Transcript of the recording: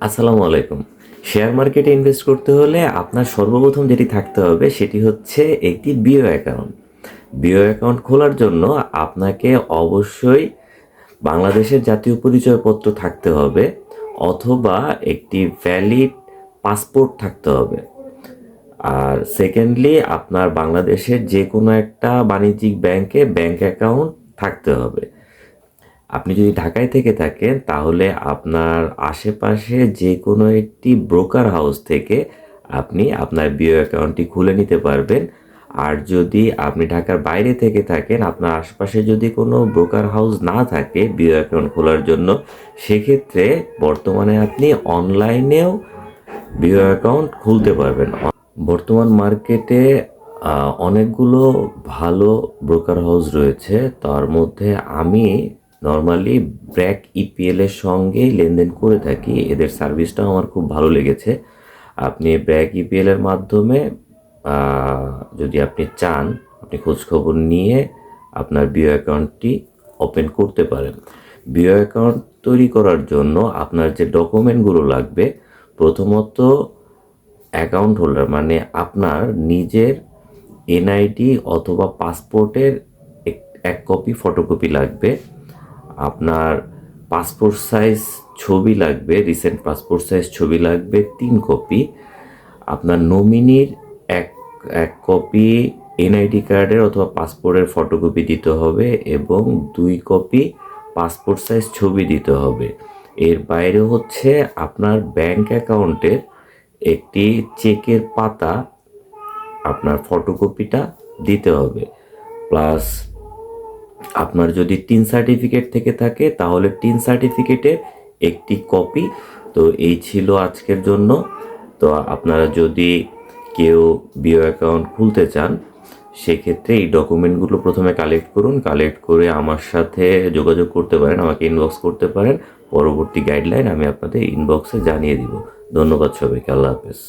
আসসালামু আলাইকুম। শেয়ার মার্কেটে ইনভেস্ট করতে হলে আপনার সর্বপ্রথম যেটি থাকতে হবে সেটি হচ্ছে একটি বিও অ্যাকাউন্ট। বিও অ্যাকাউন্ট খোলার জন্য আপনাকে অবশ্যই বাংলাদেশের জাতীয় পরিচয়পত্র থাকতে হবে অথবা একটি ভ্যালিড পাসপোর্ট থাকতে হবে। আর সেকেন্ডলি আপনার বাংলাদেশের যে কোনো একটা বাণিজ্যিক ব্যাংকে ব্যাংক অ্যাকাউন্ট থাকতে হবে। আপনি যদি ঢাকায় থেকে থাকেন তাহলে আপনার আশেপাশে যে কোনো একটি ব্রোকার হাউস থেকে আপনি আপনার বিও অ্যাকাউন্টটি খুলে নিতে পারবেন। আর যদি আপনি ঢাকার বাইরে থেকে থাকেন, আপনার আশেপাশে যদি কোনো ব্রোকার হাউস না থাকে বিও অ্যাকাউন্ট খোলার জন্য, সেক্ষেত্রে বর্তমানে আপনি অনলাইনেও বিও অ্যাকাউন্ট খুলতে পারবেন। বর্তমান মার্কেটে অনেকগুলো ভালো ব্রোকার হাউস রয়েছে। তার মধ্যে আমি নর্মালি ব্র্যাক ইপিএল এর সঙ্গেই লেনদেন করে থাকি। এদের সার্ভিসটাও আমার খুব ভালো লেগেছে। আপনি ব্র্যাক ইপিএল এর মাধ্যমে যদি আপনি চান, আপনি খোঁজখবর নিয়ে আপনার বিও অ্যাকাউন্টটি ওপেন করতে পারেন। বিও অ্যাকাউন্ট তৈরি করার জন্য আপনার যে ডকুমেন্টগুলো লাগবে, প্রথমত অ্যাকাউন্ট হোল্ডার মানে আপনার নিজের এনআইডি অথবা পাসপোর্টের এক কপি ফটোকপি লাগবে। আপনার পাসপোর্ট সাইজ ছবি লাগবে, রিসেন্ট পাসপোর্ট সাইজ ছবি লাগবে 3 কপি। আপনার নমিনির এক এক কপি এনআইডি কার্ডের অথবা পাসপোর্টের ফটোকপি দিতে হবে এবং 2 কপি পাসপোর্ট সাইজ ছবি দিতে হবে। এর বাইরে হচ্ছে আপনার ব্যাংক অ্যাকাউন্টের একটি চেকের পাতা, আপনার ফটোকপিটা দিতে হবে। প্লাস আপনার যদি টিন সার্টিফিকেট থেকে থাকে তাহলে টিন সার্টিফিকেটের একটি কপি। তো এই ছিল আজকের জন্য। তো আপনারা যদি কেউ বিও অ্যাকাউন্ট খুলতে চান সেক্ষেত্রে এই ডকুমেন্টগুলো প্রথমে কালেক্ট করুন। কালেক্ট করে আমার সাথে যোগাযোগ করতে পারেন, আমাকে ইনবক্স করতে পারেন। পরবর্তী গাইডলাইন আমি আপনাদের ইনবক্সে জানিয়ে দিব। ধন্যবাদ সবাইকে। আল্লাহ হাফেজ।